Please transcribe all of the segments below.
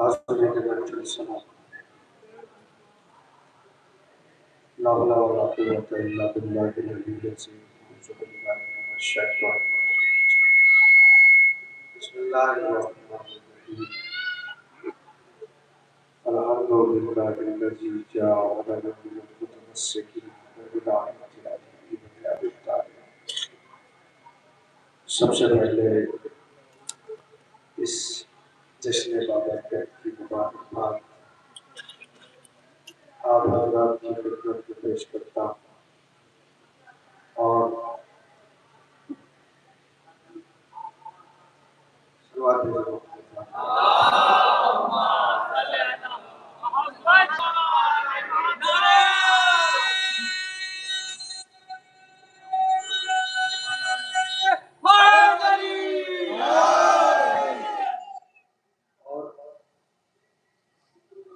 حاضرین مجلس لا حول ولا قوة إلا بالله العلي العظيم أعوذ بالله من الشيطان الرجيم بسم الله الرحمن الرحيم الحمد لله الذي جعل من المتمسكين بولایة العلي بأبي طالب۔ سب سے پہلے اس جشن بابرکت کی مبارکباد آپ حضرات کی خدمت میں پیش کرتا ہوں اور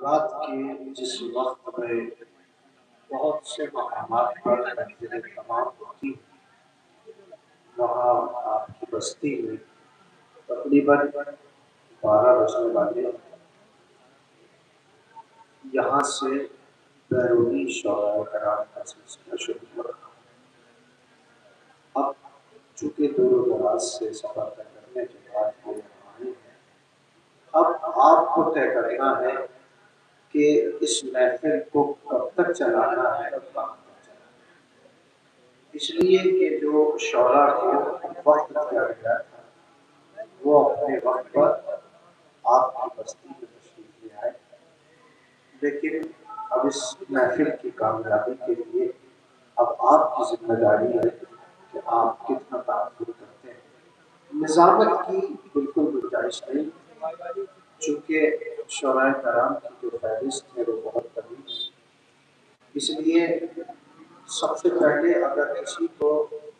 رات کے جس وقت میں بہت سے مقامات پر محفلیں تمام ہوتی ہیں، وہاں آپ کی بستی میں تقریباً 12 بجنے والے ہیں۔ یہاں سے بیرونی شعراء کرام کا سلسلہ شروع ہوا۔ اب چونکہ دور و دراز سے سفر طے کرنے کے بعد وہ یہاں آئے ہیں، اب آپ کو طے کرنا ہے کہ اس محفل کو کب تک چلانا ہے اور کہاں تک چلانا ہے۔ اس لیے کہ جو شعراء کو وقت دیا گیا تھا وہ اپنے وقت پر آپ کی بستی میں تشریف لے آئے، لیکن اب اس محفل کی کامیابی کے لیے اب آپ کی ذمہ داری ہے کہ آپ کتنا تعاون کرتے ہیں۔ نظامت کی بالکل گنجائش نہیں، چونکہ شعراء کرام کی جو فہرست ہے وہ بہت طویل ہے۔ اس لیے سب سے پہلے اگر کسی کو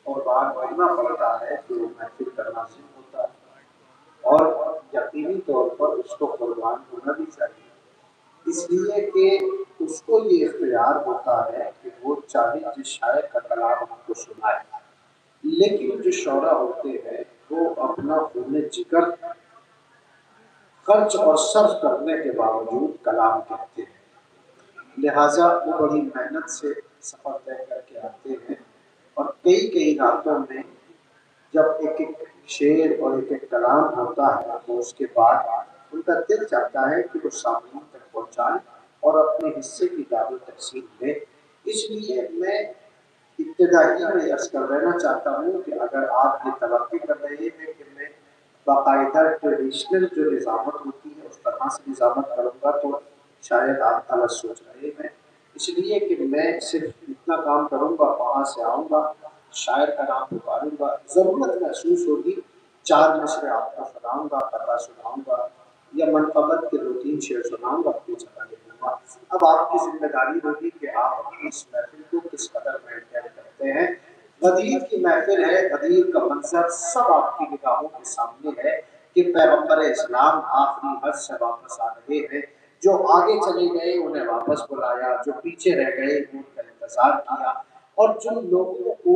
قربان ہونا پڑتا ہے تو محفل کا ناظم ہوتا ہے، اور یقینی طور پر اس کو قربان ہونا بھی چاہیے، اس لیے کہ اس کو یہ اختیار ہوتا ہے کہ وہ چاہے جس شاعر کا کلام ہم کو سنائے، لیکن جو شعراء ہوتے ہیں وہ اپنا خون جگر خرچ اور صرف کرنے کے باوجود کلام کہتے ہیں، لہٰذا وہ بڑی محنت سے سفر طے کر کے آتے ہیں، اور کئی راتوں میں جب ایک ایک شعر اور ایک ایک کلام ہوتا ہے تو اس کے بعد ان کا دل چاہتا ہے کہ وہ سامعین تک پہنچائیں اور اپنے حصے کی دعوی تقسیم دیں۔ اس لیے میں ابتدائی میں عرض کر رہنا چاہتا ہوں کہ اگر آپ یہ توقع کر رہے ہیں کہ میں باقاعدہ ٹریڈیشنل جو نظامت ہوتی ہے اس طرح سے نظامت کروں گا تو شاید آپ غلط سوچ رہے ہیں، اس لیے کہ میں صرف اتنا کام کروں گا، وہاں سے آؤں گا، شاعر کا نام پکاروں گا، ضرورت محسوس ہوگی 4 مصرے آپ کو سناؤں گا، قطعہ سناؤں گا یا منقبت کے 2-3 شعر سناؤں گا، اپنی جگہ لے لوں گا۔ اب آپ کی ذمہ داری ہوگی کہ آپ اپنی اس محفل کو کس قدر مینٹین کرتے ہیں۔ غدیر کی محفل ہے، غدیر کا منظر سب آپ کی نگاہوں کے سامنے ہے کہ پیغمبر اسلام آخری حج سے واپس آ رہے ہیں، جو آگے چلے گئے انہیں واپس بلایا، جو پیچھے رہ گئے ان کا انتظار کیا، اور جن لوگوں کو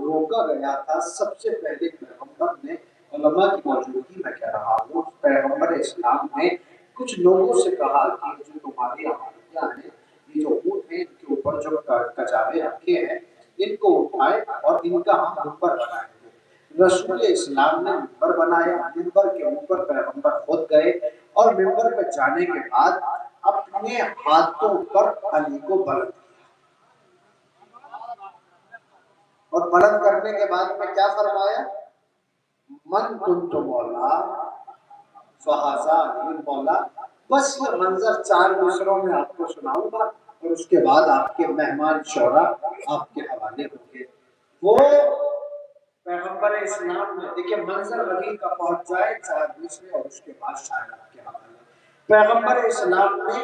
روکا گیا تھا سب سے پہلے پیغمبر نے، علماء کی موجودگی میں کہہ رہا ہوں، پیغمبر اسلام نے کچھ لوگوں سے کہا کہ جو تمہاری آمادیاں ہیں، یہ جو اونٹ ہیں ان کے اوپر جو کچاوے رکھے ہیں ان کو اٹھائے اور ان کا ہم منبر بنائیں گے۔ رسول اسلام نے منبر بنایا، منبر کے اوپر پیغمبر خود گئے اور منبر پہ جانے کے بعد اپنے ہاتھوں پر علی کو بلند کیا، اور بلند کرنے کے بعد میں کیا فرمایا؟ من کنت مولا فہذا علی مولا۔ بس یہ منظر 4 مصروں میں آپ کو سناؤں گا اور اس کے بعد آپ کے مہمان شعراء آپ کے حوالے ہوں گے۔ وہ پیغمبر اسلام نے دیکھیں منظر غدیر کا پہنچ جائے 4 مصرے اور اس کے بعد شاعر آپ کے حوالے۔ پیغمبر اسلام نے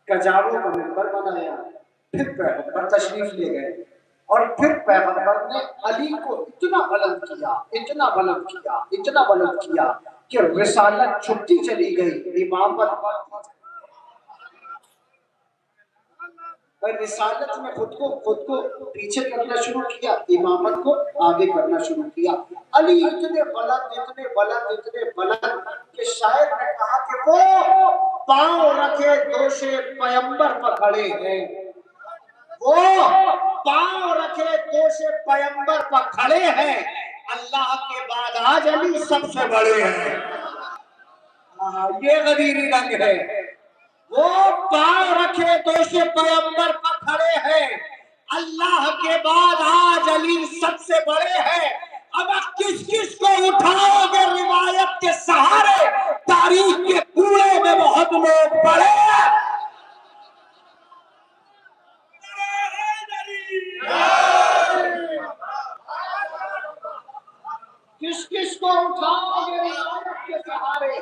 کجاووں کا منبر بنایا، پھر پیغمبر تشریف لے گئے، اور پھر پیغمبر نے علی کو اتنا بلند کیا، اتنا بلند کیا، اتنا بلند کیا کہ رسالت چھٹی چلی گئی، امامت اور رسالت میں خود کو پیچھے کرنا شروع کیا، امامت کو آگے کرنا شروع کیا۔ علی اتنے بلند کہ شاعر نے کہا کہ وہ پاؤں رکھے دوش پیمبر پر کھڑے ہیں، وہ پاؤں رکھے دوش پیمبر پر کھڑے ہیں، اللہ کے بعد آج علی سب سے بڑے ہیں۔ یہ غدیری رنگ ہے، وہ پاؤں رکھے دوش پیمبر پر کھڑے ہیں، اللہ کے بعد آج علی سب سے بڑے ہیں۔ اب کس کس کو اٹھاؤ گے روایت کے سہارے، تاریخ کے کوڑے میں بہت لوگ پڑے ہیں۔ کس کس کو اٹھاؤ گے روایت کے سہارے،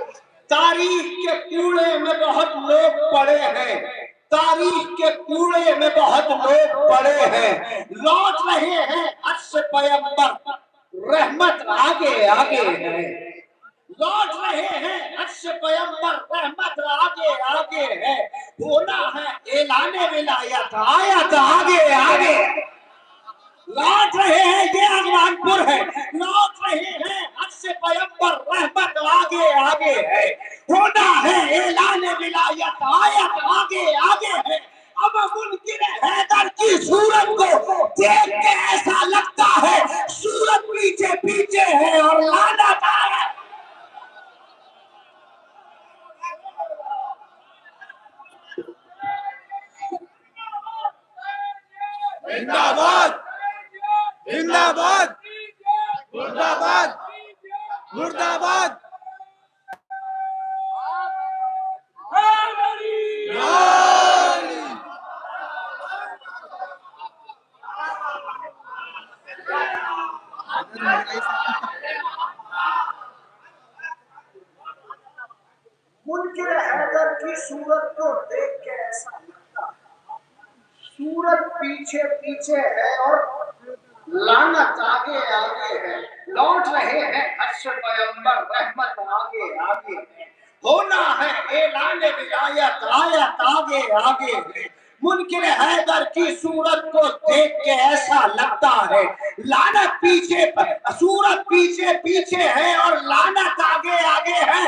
تاریخ کے کوڑے میں بہت لوگ پڑے ہیں، تاریخ کے کوڑے میں بہت لوگ پڑے ہیں، لوٹ رہے ہیں عرش پیمبر، رحمت آگے آگے ہے، لوٹ رہے ہیں عرش پیمبر، رحمت آگے آگے ہے، ہونا ہے اعلان ولایت، آیت آگے آگے، لوٹ رہے ہیں یہ اغوان پور ہے، لوٹ رہے ہیں عرش پیمبر، رحمت آگے آگے ہے، ہونا ہے اعلان ولایت، آیت آگے آگے ہے۔ اب منکر حیدر کی صورت کو دیکھ کے ایسا لگتا ہے صورت پیچھے پیچھے ہے اور لعنت آئے۔ زندہ باد، زندہ باد، مردہ باد، مردہ باد۔ منکر حیدر کی صورت کو دیکھ کے ایسا لگتا ہے صورت پیچھے پیچھے ہے اور لعنت آگے آگے ہے، لوٹ رہے ہیں عرش پیمبر، رحمت آگے آگے ہے، ہونا ہے اعلان ولایت، آیت آگے آگے ہے۔ منکر حیدر کی صورت کو دیکھ کے ایسا لگتا ہے لعنت پیچھے، صورت پیچھے پیچھے ہے اور لعنت آگے آگے ہے۔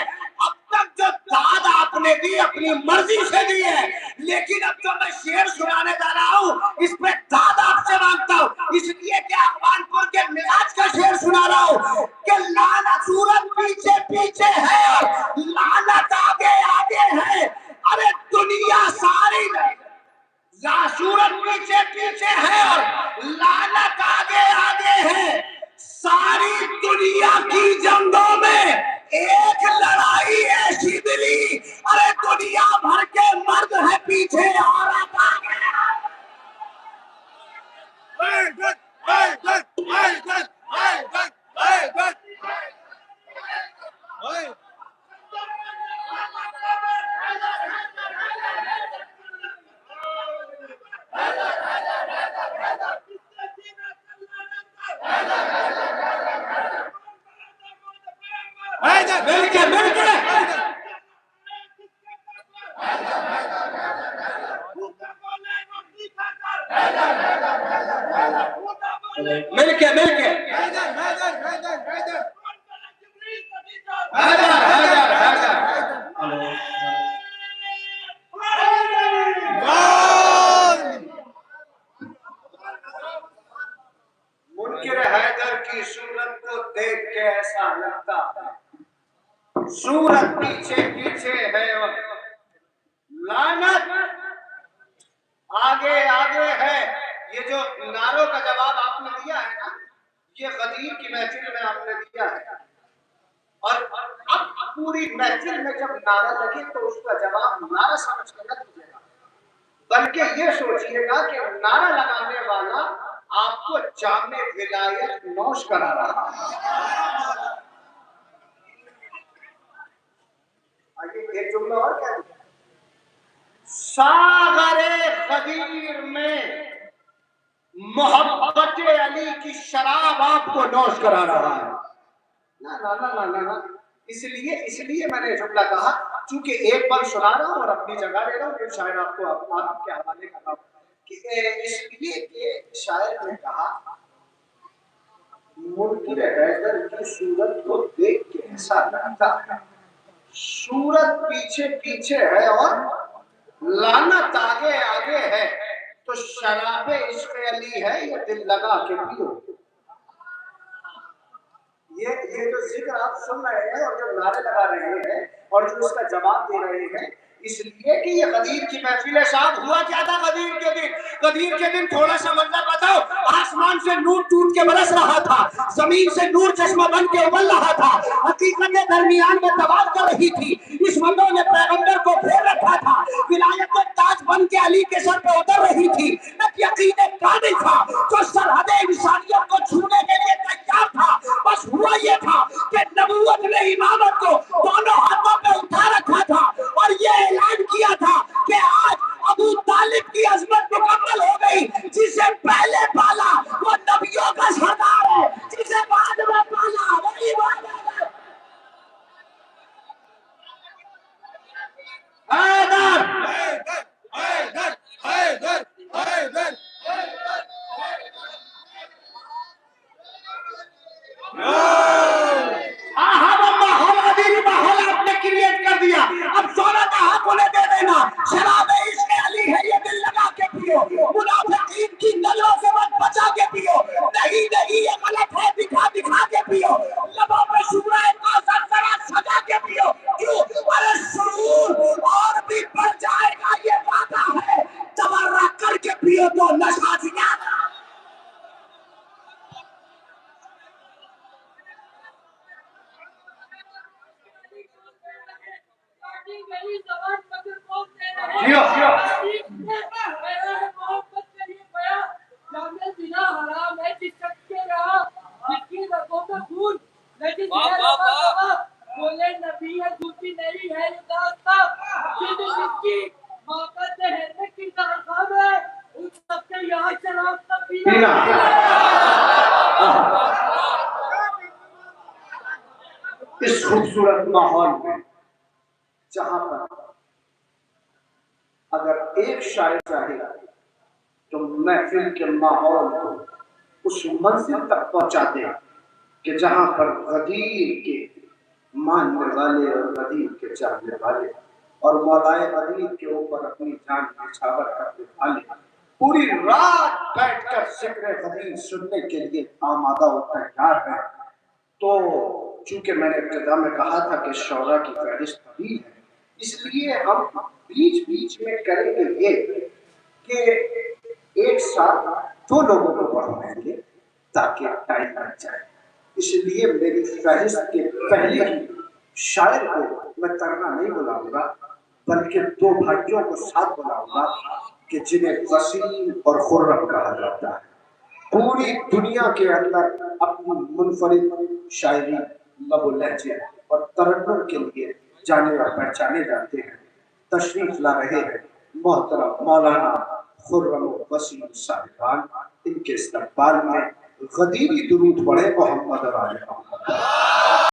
اب تک جو داد آپ نے دی اپنی مرضی سے دی ہے، لیکن اب جو میں شعر سنانے جا رہا ہوں اس پہ داد آپ سے مانگتا ہوں، اس لیے کہ اغوان پور کے مزاج کا شعر سنا رہا ہوں کہ لعنت صورت پیچھے پیچھے ہے اور لعنت آگے آگے ہے۔ ارے دنیا ساری صورت پیچھے پیچھے ہے اور لعنت آگے آگے ہے، ساری دنیا کی جنگوں میں ایک لڑائی ایسی ملی، ارے دنیا بھر کے مرد ہے پیچھے عورت آگے۔ مل کے منکر حیدر کی صورت کو دیکھ کے ایسا لگتا ہے صورت پیچھے پیچھے ہے اور لعنت آگے آگے ہے۔ یہ جو نعروں کا جواب آپ نے دیا ہے نا، یہ غدیر کی محفل میں آپ نے دیا ہے، اور اب پوری محفل میں جب نعرہ لگے تو اس کا جواب نعرہ سمجھ کے نہ دیجیے گا، بلکہ یہ سوچئے گا کہ نعرہ لگانے والا آپ کو جام ولایت نوش کرا رہا ہے۔ آئیے ایک جملہ اور کہہ دیا، ساغر غدیر میں محبت علی کی شراب آپ کو نوش کرا رہا ہے۔ نا نا نا نا نا، اس لیے میں نے جملہ کہا چونکہ ایک بار سنا رہا ہوں اور اپنی جگہ لے رہا ہوں، پھر شاید آپ کو آپ کے حوالے کر رہا ہوں۔ کہ اس لیے کہ شاعر نے کہا منکر حیدر کی صورت کو دیکھ کے ایسا لگتا ہے صورت پیچھے پیچھے ہے اور لعنت آگے آگے ہے، تو شراب عشق علی ہے یہ دل لگا کے پیو۔ یہ جو ذکر آپ سن رہے ہیں اور جو نعرے لگا رہے ہیں اور جو اس کا جواب دے رہے ہیں، اس لیے کہ یہ غدیر کی محفل ہے صاحب۔ ہوا کیا تھا غدیر کے دن؟ غدیر کے دن تھوڑا سا منظر بتاؤ، آسمان سے نور ٹوٹ کے برس رہا تھا، زمین سے نور چشمہ بن کے ابل رہا تھا، حقیقت درمیان میں تباہ کر رہی تھی، دشمنوں نے پیغمبر کو پھیر رکھا تھا، ولایت تاج بن کے علی کے سر پہ اتر رہی تھی، ایک یقین کامل تھا جو سرحد انسانیت کو چھونے کے لیے تیار تھا۔ بس ہوا یہ تھا کہ نبوت نے امامت کو دونوں ہاتھوں پہ اٹھا رکھا تھا اور یہ اعلان کیا تھا کہ آج ابو طالب کی عظمت مکمل ہو گئی، جسے پہلے پالا وہ نبیوں کا سردار ہے، جسے بعد میں پالا وہی حیدر۔ حیدر حیدر حیدر ماحول آپ نے کریٹ کر دیا، اب سونا کا حق انہیں دے دینا، شراب عشق علی ہے یہ دل لگا کے پیو، منافقین کی نظروں سے مت بچا کے پیو، نہیں نہیں یہ غلط ہے دکھا دکھا کے پیو، لبوں پہ شورہ کوثر ذرا سجا کے پیو، کیوں؟ ارے سرور اور بھی بڑھ جائے گا یہ وعدہ ہے، تبرہ کر کے پیو تو نشہ زیادہ۔ اس خوبصورت ماحول میں جہاں پر اگر ایک شاعر چاہے تو محفل کے ماحول کو اس منزل تک پہنچا دے کہ جہاں پر غدیر کے ماننے والے اور غدیر کے چاہنے والے اور مولائے غدیر کے اوپر اپنی جان نچھاور کرنے والے پوری رات بیٹھ کر ذکر غدیر سننے کے لیے آمادہ و تیار ہیں۔ تو چونکہ میں نے ابتدا میں کہا تھا کہ شعراء کی فہرست طویل ہے، اس لیے ہم بیچ بیچ میں کریں گے یہ کہ ایک ساتھ دو لوگوں کو پڑھائیں گے تاکہ ٹائم بچ جائے، اس لیے میری فہرست کے پہلے ہی شاعر کو میں ترنا نہیں بلاؤں گا بلکہ دو بھائیوں کو ساتھ بلاؤں گا کہ جنہیں وسیم اور خرم کہا جاتا ہے، پوری دنیا کے اندر اپنی منفرد شاعری لب و لہجے اور ترنم کے لیے جانے اور پہچانے جاتے ہیں۔ تشریف لا رہے ہیں محترم مولانا خرم وسیم صاحبان، ان کے استقبال میں غدیری درود پڑھے محمد اور آل محمد۔